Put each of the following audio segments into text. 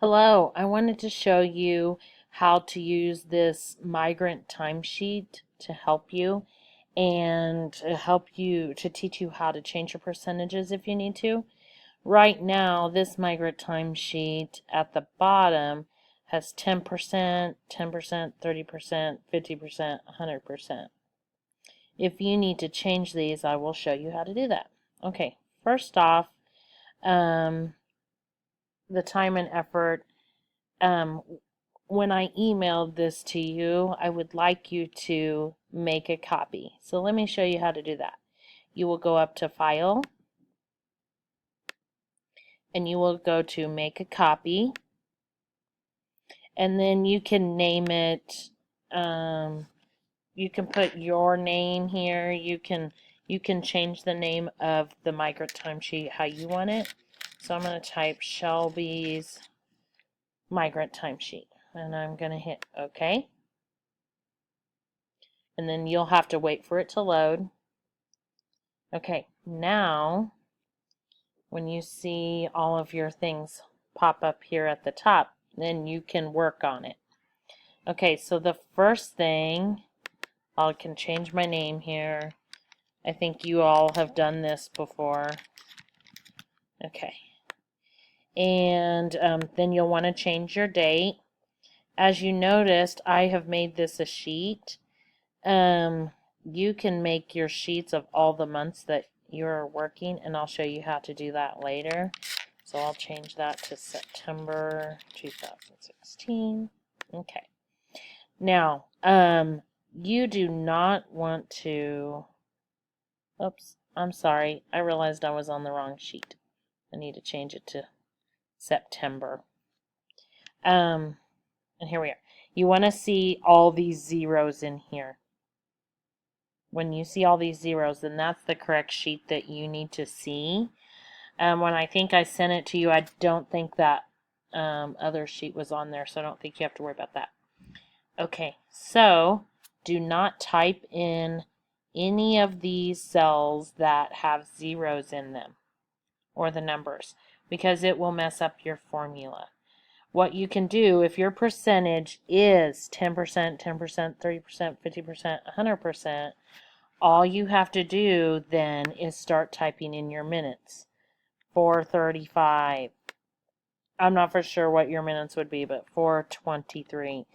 Hello, I wanted to show you how to use this Migrant timesheet to help you and to teach you how to change your percentages if you need to. Right now, this Migrant timesheet at the bottom has 10%, 10%, 30%, 50%, 100%. If you need to change these, I will show you how to do that. Okay, first off, um, the time and effort. Um, when I emailed this to you, I would like you to make a copy. So let me show you how to do that. You will go up to File, and you will go to Make a Copy, and then you can name it, you can put your name here. You can change the name of the Migrant timesheet how you want it. So I'm going to type Shelby's Migrant timesheet, and I'm going to hit OK. And then you'll have to wait for it to load. Okay, now when you see all of your things pop up here at the top, then you can work on it. Okay, so the first thing, I can change my name here. I think you all have done this before. Okay, and then you'll want to change your date. As you noticed, I have made this a sheet. You can make your sheets of all the months that you're working, and I'll show you how to do that later. So I'll change that to September 2016. Okay. Now, you do not want to, oops, I'm sorry. I realized I was on the wrong sheet. I need to change it to September. And here we are. You want to see all these zeros in here. When you see all these zeros, then that's the correct sheet that you need to see. When I think I sent it to you, I don't think that other sheet was on there, so I don't think you have to worry about that. Okay, so do not type in any of these cells that have zeros in them, or the numbers, because it will mess up your formula. What you can do, if your percentage is 10%, 10%, 30%, 50%, 100%, all you have to do then is start typing in your minutes. 435. I'm not for sure what your minutes would be, but 423.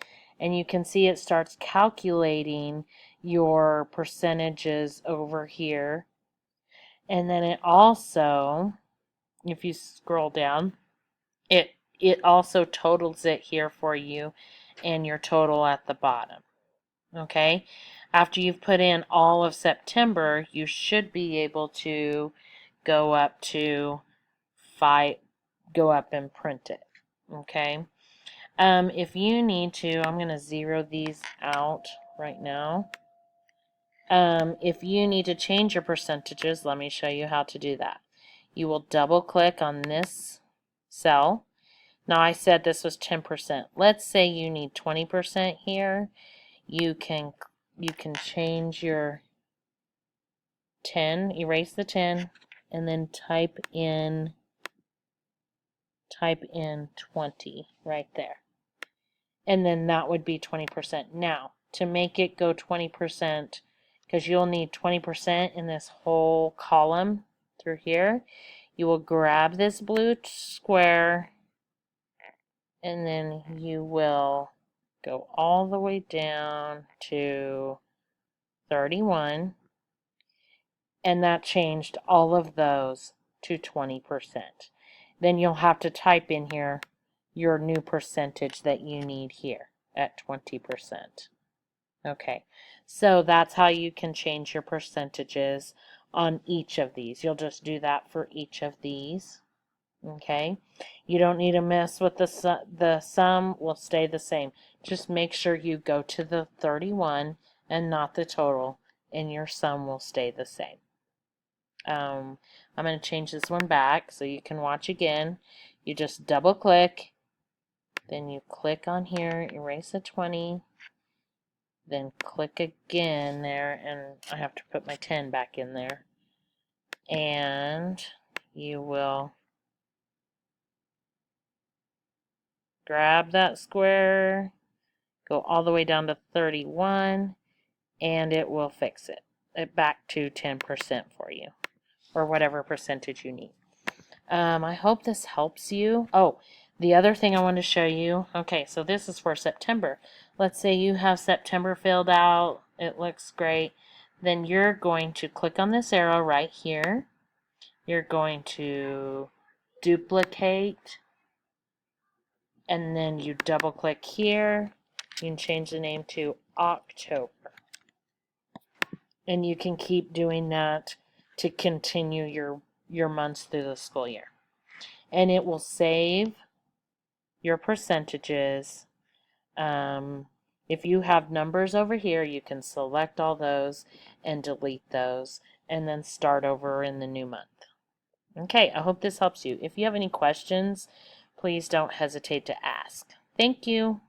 And you can see it starts calculating your percentages over here. And then it also, if you scroll down, it also totals it here for you and your total at the bottom. Okay, after you've put in all of September, you should be able to go up to go up and print it. Okay, if you need to, I'm going to zero these out right now. If you need to change your percentages, let me show you how to do that. You will double click on this cell. Now I said this was 10%. Let's say you need 20% here. You can change your 10, erase the 10, and then type in 20 right there. And then that would be 20%. Now, to make it go 20%, because you'll need 20% in this whole column through here, you will grab this blue square, and then you will go all the way down to 31, and that changed all of those to 20%. Then you'll have to type in here your new percentage that you need here at 20%. Okay, so that's how you can change your percentages on each of these. You'll just do that for each of these. Okay, you don't need to mess with the sum will stay the same. Just make sure you go to the 31 and not the total, and your sum will stay the same. I'm going to change this one back so you can watch again. You just double click, then you click on here, erase the 20, then click again there, and I have to put my 10 back in there, and you will grab that square, go all the way down to 31, and it will fix it back to 10% for you, or whatever percentage you need. I hope this helps you. Oh, the other thing I want to show you. Okay, so this is for September. Let's say you have September filled out. It looks great. Then you're going to click on this arrow right here. You're going to duplicate, and then you double click here. You can change the name to October. And you can keep doing that to continue your months through the school year. And it will save your percentages. If you have numbers over here, you can select all those and delete those and then start over in the new month. Okay, I hope this helps you. If you have any questions, please don't hesitate to ask. Thank you.